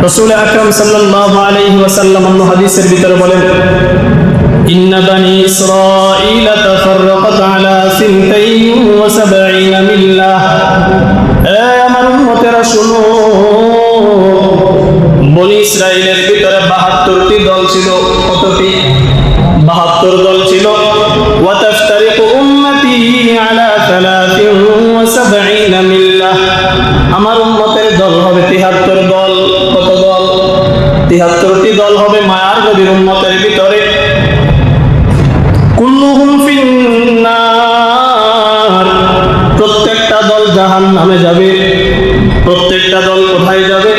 রাসূল আকরাম সাল্লাল্লাহু আলাইহি ওয়াসাল্লাম অন্য হাদিসের ভিতরে বলেন, ইন্না বানি ইসরাঈল তাফাররাকাত আলা 72 মিল্লাহ। আমার উম্মতেরা শুনো, বনি ইসরাইলের ভিতরে 72টি দল ছিল। কতটি? 72 দল ছিল। ওয়া তাফতারিকু উম্মতি আলা 73 মিল্লাহ। আমার উম্মতের দল হবে 73 দল। কত দল? 73টি দল হবে মায়ার নবীর উম্মতের ভিতরে। কুল্লুহুম ফিন্নার, প্রত্যেকটা দল জাহান্নামে যাবে। প্রত্যেকটা দল কোথায় যাবে?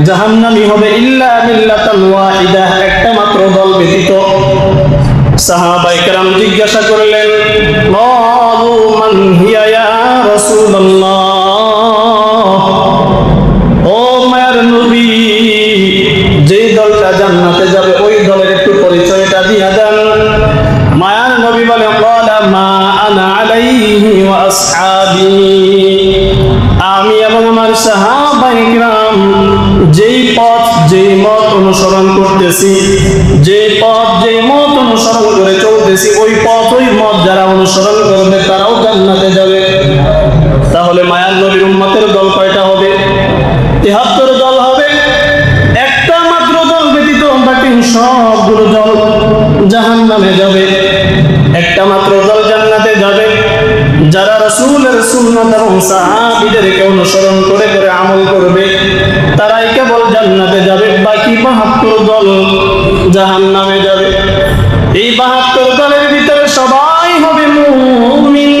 জাহান্নামী হবে। ইল্লা মিল্লাতান ওয়াহিদা, একটা মাত্র দল ব্যতীত। সাহাবায়ে কেরাম জিজ্ঞাসা করলেন, ক্বালু মান হিয়া ইয়া রাসূলুল্লাহ, ও মায়ার নবী, যেই দলটা জান্নাতে যাবে ওই দলের একটু পরিচয়টা দিয়ে দেন। মায়ার নবী বলে, ক্বালা মা আনা আলাইহি ওয়া আসহাবী, আমি এবং আমার সাহাবায়ে কেরাম যেই পথ যেই মত অনুসরণ করতেছি, যেই পথ যেই মত অনুসরণ করে চলতেছি, ওই পথ ওই মত যারা অনুসরণ করবে তারাও জান্নাতে যাবে। তাহলে মায়ার নবীর উম্মতের দল কয়টা হবে? 73 দল হবে। একটা মাত্র দল ব্যতীত বাকি সবগুলো দল জাহান্নামে যাবে। একটা মাত্র দল জান্নাতে যাবে, যারা রাসূলের সুন্নাত এবং সাহাবীদেরকে অনুসরণ করে করে আমল করবে, তারাই কেবল জান্নাতে যাবে। বাকি 72 দল জাহান্নামে যাবে। এই 72 দলের ভিতরে সবাই হবে মুমিন।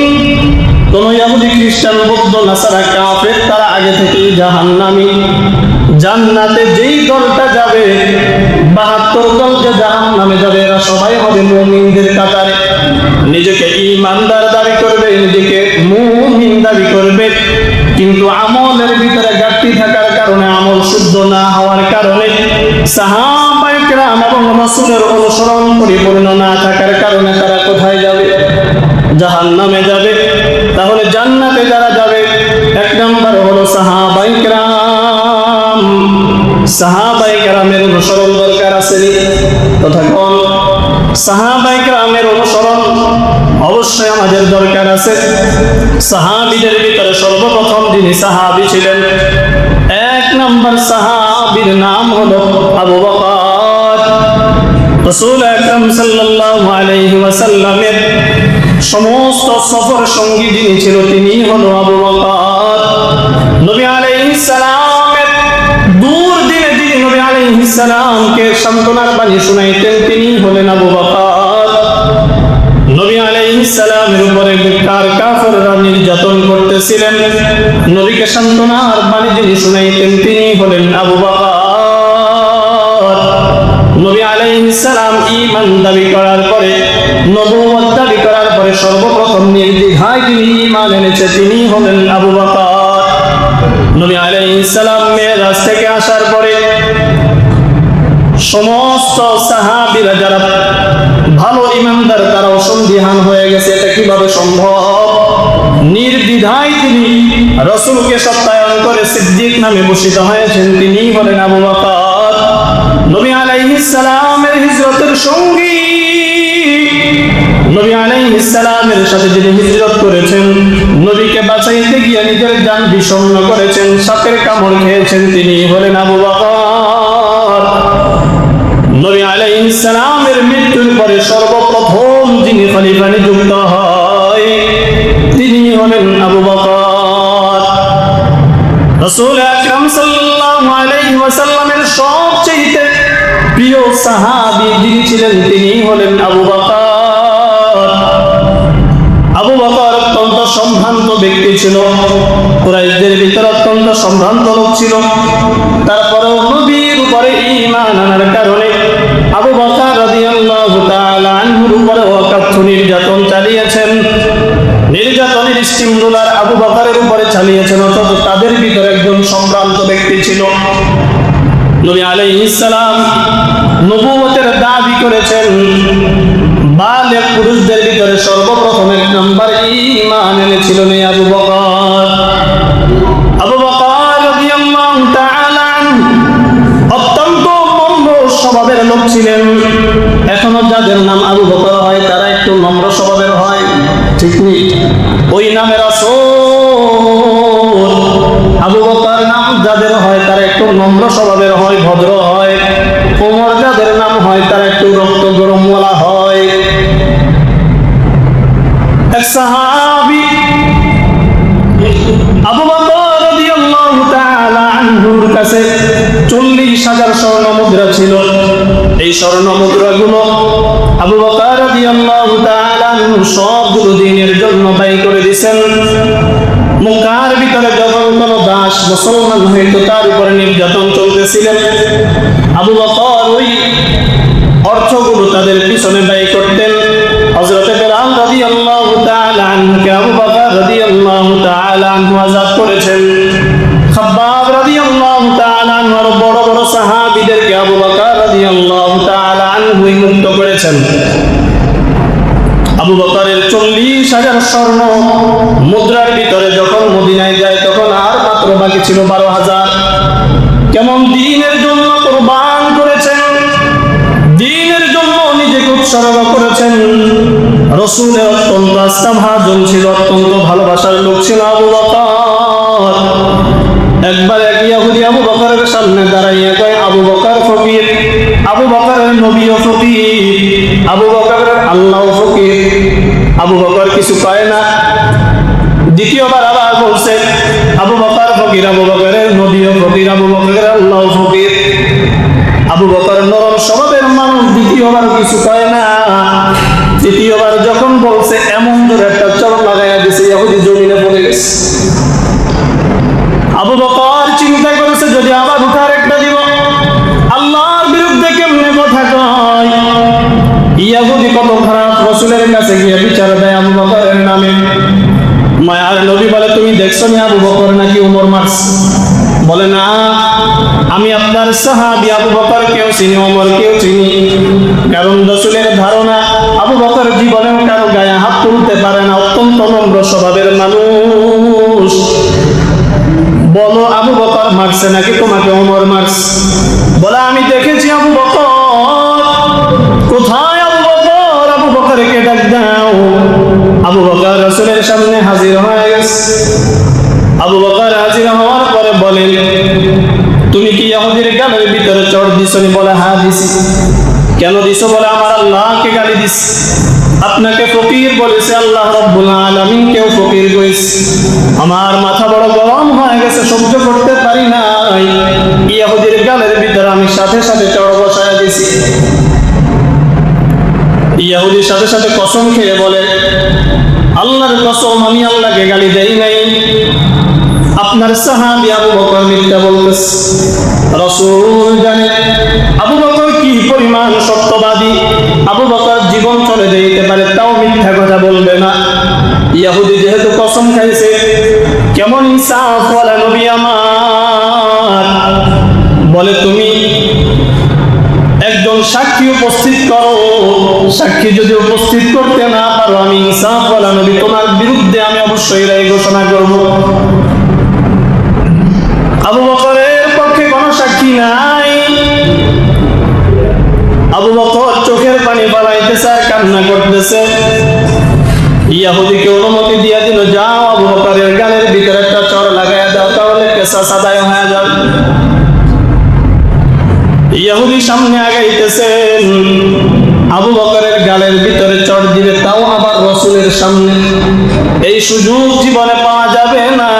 কোন ইহুদি, খ্রিস্টান, বৌদ্ধ, নাসারা, কাফের তারা আগে থেকেই জাহান্নামী। জান্নাতে যেই দলটা যাবে, 72 দল যে জাহান্নামে যাবে, এরা সবাই হবে মুমিনদের কাতারে। নিজেকে ঈমানদার দাবি করবে, নিজেকে মুমিন দাবি করবে, কিন্তু আমলের ভিতরে ঘাটতি থাকার কারণে, আমল শুদ্ধ না হওয়ার কারণে, সাহাবায়ে কেরাম এবং রাসূলের অনুসরণ পরিপূর্ণ না থাকার কারণে তারা কোথায় যাবে? জাহান্নামে যাবে। তাহলে জান্নাতে যারা যাবে, এক নম্বর হলো সাহাবায়ে কেরাম। সাহাবায়ে কেরামের অনুসরণ দরকার আছে। কথা কোন? সাহাবায়ে কেরামের অনুসরণ অবশ্যই আমাদের দরকার আছে। সাহাবীদের ভিতরে সর্বপ্রথম যিনি সাহাবী ছিলেন, এক নম্বর সাহাবীর নাম হলো আবু বকর। রাসূল আকরাম সাল্লাল্লাহু আলাইহি ওয়াসাল্লামের সমস্ত সফর সঙ্গী যিনি ছিল তিনি হলো আবু বকর। নবী আলাইহিস সালামের দূর দিনে যিনি নবী আলাইহিস সালামকে সান্ত্বনার বাণী শুনাইতেন তিনি হলেন আবু বকর। নবী আলাইহিস সালামের উপরে কাফেররা নির্যাতন করতেছিলেন, নবীকে সান্ত্বনার বাণী যিনি শুনাইতেন তিনি হলেন আবু বকর। নবী আলাইহিস সালাম ঈমান দাবি করার পরে, নবুয়ত দাবি করার পরে সর্বপ্রথম নির্দ্বিধায় যিনি ঈমান এনেছে তিনি হলেন আবু বকর। নবী আলাইহিস সালাম মেরাজ থেকে আসার পরে সমস্ত সাহাবীরা যারা ভালো ঈমানদার তারাও সন্দিহান হয়ে গেছে, এটা কিভাবে সম্ভব? নির্দ্বিধায় তিনি রাসূলকে সত্যায়ন করে সিদ্দিক নামে ভূষিত হয়েছেন, তিনি হলেন আবু বকর। নবী আলাইহিস সালামের হিজরতের সঙ্গী, নবী আলাইহিস সালামের সাথে যিনি হিজরত করেছেন, নবীকে বাঁচাইতে গিয়ে নিজের জান বিষণ্ণ করেছেন, সাপের কামড় খেয়েছেন, তিনি হলেন আবু বকর। নবী আলাইহিস সালামের মৃত্যুর পরে সর্বপ্রথম যিনি খলিফা নিযুক্ত হয় তিনি হলেন আবু বকর। রাসূল আকরাম সাল্লাল্লাহু আলাইহি ওয়াসাল্লামের সবচেয়ে প্রিয় সাহাবী যিনি ছিলেন তিনি হলেন আবু বকর। আবু বকর অত্যন্ত সম্ভ্রান্ত ব্যক্তি ছিল, কুরাইশদের ভিতরে অত্যন্ত সম্ভ্রান্ত লোক ছিল। তারপরেও নবীর উপরে ঈমান আনার কারণে আবু বকর রাদিয়াল্লাহু তাআলা আনহুর উপরে অকথ্য নির্যাতন চালিয়েছেন। নির্যাতনের স্টিমরোলার আবু বকরের উপরে চালিয়েছেন, অথচ তাদের ভিতরে একজন সম্ভ্রান্ত ব্যক্তি ছিল। নবী আলাইহিস সালাম নবুয়তের দাবি করেছেন। বালেগ পুরুষদের ভিতরে সর্বপ্রথম এক নম্বর ঈমান এনেছিলেন আবু বকর। আবু বকর রাদিয়াল্লাহু তাআলা আনহু লোক ছিলেন। এখনো যাদের নাম আবু বকর হয় তারা একটু নম্র স্বভাবের হয়, ঠিক নেই? ওই নামের আসল আবু বকর নাম যাদের হয় তারা একটু নম্র স্বভাবের হয়, ভদ্র হয়। ওমর যাদের নাম হয় তারা একটু রক্ত গরমওয়ালা হয়। এক সাহাবী আবু বকর রাদিয়াল্লাহু তাআলা আনহুর কাছে 40,000 স্বর্ণ মুদ্রা ছিল। এই স্বর্ণ মুদ্রাগুলো আবু বকর রাদিয়াল্লাহু তাআলা আনহু সবগুলো দিনের জন্য ব্যয় করে দিয়েছেন। মক্কার ভিতরে যখন কোনো দাস মুসলমান হইতো তার উপরে নির্যাতন চলতেছিলেন, আবু বকর ওই অর্থগুলো তাদের পিছনে ব্যয় করতেন। হযরত বেলাল রাদিয়াল্লাহু তাআলা আনহুকে আবু বকর রাদিয়াল্লাহু তাআলা আনহু আযাদ করেছেন। খাব্বাব রাদিয়াল্লাহু তাআলা আনহু আর বড় বড় সাহাবীদেরকে আবু বকর রাদিয়াল্লাহু তাআলা আনহু মুক্ত করেছেন। আবু বকরের 40,000 স্বর্ণ মুদ্রার ভিতরে যখন মদিনায় যায় তখন আর মাত্র বাকি ছিল 12,000। কেমন দিনের জন্য কুরবান করেছেন, দিনের জন্য নিজেকে উৎসর্গ করেছেন। রাসূলের অত্যন্ত আস্থাভাজন ছিল, অত্যন্ত ভালোবাসার লোক ছিল আবু বকর। একবার এক ইহুদি আবু বকরের সামনে দাঁড়াইয়া কয়, আবু বকর ফকির, আবু বকরের নবীও ফকির, আবু বকরের আল্লাহ ফকির। আবু বকর কিছু কয় না। দ্বিতীয়বার আবার বলছে, আবু বকর ফকির, আবু বকরের নবীও ফকির, আবু বকরের আল্লাহ ফকির। আবু বকর নরম স্বভাবের মানুষ, দ্বিতীয়বার কিছু কয় না। তৃতীয়বার যখন বলছে এমন ধরে একটা চড় লাগাইয়া দিছে, ইহুদি জমিনে পড়ে গেছে। আবু বকর চিন্তা করেছে যদি আবার উঠার একটা দিব, আল্লাহর বিরুদ্ধে কেমনে কথা কয়। ইহুদি কত খারাপ, রাসূলের কাছে গিয়ে বিচার দেয় আবু বকরের নামে। মায়ার নবী বলে, তুমি দেখছো না আবু বকর নাকি ওমর মারছে? বলে না, আমি আপনার সাহাবী আবু বকর কেউ চিনি, ওমর কেউ চিনি। কারণ রাসূলের ধারণা আবু বকর জীবনেও কারো গায়ে হাত তুলতে পারে না, অত্যন্ত নম্র স্বভাবের মানুষ। বলো আবু বকর মারছে নাকি তোমাকে ওমর মারছে? বলে আমি দেখেছি আবু বকর। কোথায় আবু বকর? আবু বকরকে ডাক দাও। আবু বকর রাসূলের সামনে হাজির হয়ে গেছে। আবু বকর হাজির হওয়ার পরে বলে, তুমি কি ইহুদির গালের ভিতরে চড় দিছো? বলে হ্যাঁ দিছি। কেন দিছো? বলে আমার আল্লাহকে গালি দিস। আপনাকে ফকির বলেছে, আল্লাহ রাব্বুল আলামিন কেউ ফকির কইছে। আমার মাথা বড় গরম হয়ে গেছে, সহ্য করতে পারি নাই। ইহুদির গালের ভিতরে আমি সাথে সাথে চড় বসায় দিছি। ইহুদির সাথে সাথে কসম খেয়ে বলে, আল্লাহর কসম আমি আল্লাহকে গালি দেই নাই। আপনার সাহাবী আবু বকর মিথ্যা বলতেছে। রাসূল জানে আবু বকর কি পরিমাণ সত্যবাদী। আবু বকর জীবন চলে যেতে পারে তাও মিথ্যা কথা বলবে না। ইহুদি যেহেতু কসম খাইছে, কেমন ইনসাফ ওয়ালা নবী আমার। বলে তুমি একজন সাক্ষী উপস্থিত করো, সাক্ষী যদি উপস্থিত করতে না পারো আমি ইনসাফ ওয়ালা নবী তোমার বিরুদ্ধে আমি অবশ্যই রায় ঘোষণা করব। আবু বকরের পক্ষে কোনো সাক্ষী নাই। আবু বকর চোখের পানি ফেলাইতেছে আর কান্না করতেছে। ইহুদিকে অনুমতি দিয়ে দিল, যাও আবু বকরের গালের ভিতরে একটা চড় লাগাইয়া দাও, তাহলে কেসাস আদায় হয়ে যাবে। ইহুদি সামনে আগাইতেছেন, আবু বকরের গালের ভিতরে চড় দিবে, তাও আবার রাসূলের সামনে। এই সুযোগ জীবনে পাওয়া যাবে না।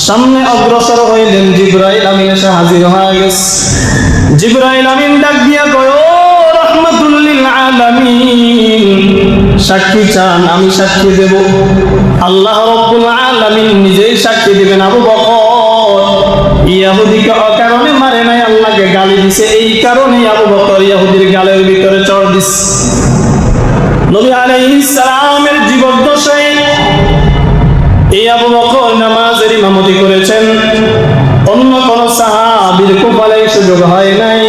সামনে অগ্রসর হইলেন, জিবরাইল আমিন এসে হাজির হয়ে গেছে। জিবরাইল আমিন ডাক দিয়া কয়, ও রাহমাতুল লিল আলামিন, সাক্ষী চান? আমি সাক্ষী দেব। আল্লাহ রাব্বুল আলামিন নিজেই সাক্ষী দিবেন। আবু বকর ইহুদিকে অকারণে মারে নাই, আল্লাহকে গালি দিছে। এই কারণে আবু বকর ইহুদির গালের ভিতরে চড় দিছে। নবী আলাইহিস সালামের জীবদ্দশায় এই আবু বকর নামাজের ইমামতি করেছেন। অন্য কোন সাহাবীর কপালে সুযোগ হয় নাই,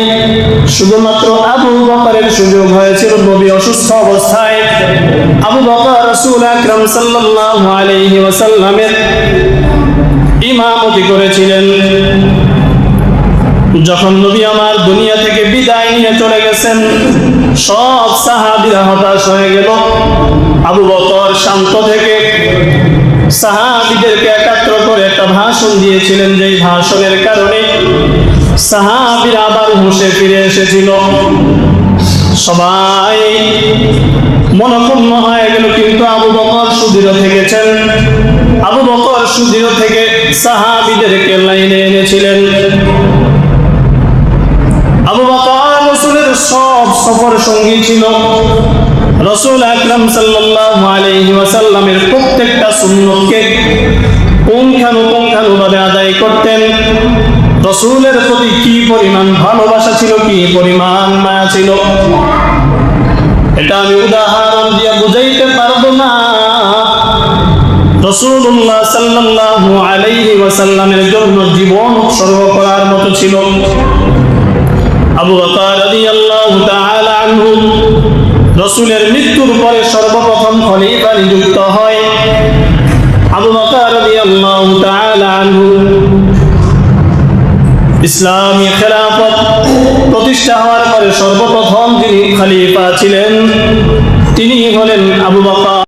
শুধুমাত্র আবু বকরের সুযোগ হয়েছিল। নবী অসুস্থ অবস্থায় আবু বকর রাসূল আকরাম সাল্লাল্লাহু আলাইহি ওয়াসাল্লামের ইমামতি করেছিলেন। যখন নবী আমার দুনিয়া থেকে বিদায় নিয়ে চলে গেছেন, সব সাহাবীরা হতাশ হয়ে গেল। আবু বকর শান্ত থেকে সাহাবীদেরকে একাত্র করে একটা ভাষণ দিয়েছিলেন, যেই ভাষণের কারণে সাহাবীরা আবার হুঁশে ফিরে এসেছিল। সবাই মনক্ষুণ্ণ হয়ে গেল, কিন্তু আবু বকর সুদৃঢ় থেকেছেন। আবু বকর সুদৃঢ় থেকে সাহাবীদেরকে লাইনে এনেছিলেন। আবু বকর রাসূলের সব সফর সঙ্গী ছিল। রাসূল আকরাম সাল্লাল্লাহু আলাইহি ওয়াসাল্লামের প্রত্যেকটা সুন্নতকে পুঙ্খানুপুঙ্খানুভাবে আদায় করতেন। রাসূলের প্রতি কি পরিমাণ ভালোবাসা ছিল, কি পরিমাণ মায়া ছিল, এটা আমি উদাহরণ দিয়ে বুঝাইতে পারবো না। রাসূলুল্লাহ সাল্লাল্লাহু আলাইহি ওয়াসাল্লামের জন্য জীবন উৎসর্গ করার মতো ছিল। আবু বকর রাদিয়াল্লাহু তাআলা আনহু রাসূলের মৃত্যুর পরে সর্বপ্রথম খলিফা নিযুক্ত হয়। আবু বকর রাদিয়াল্লাহু তাআলা আনহু ইসলামী খেলাফত প্রতিষ্ঠা হওয়ার পরে সর্বপ্রথম যিনি খলিফা ছিলেন তিনি হলেন আবু বকর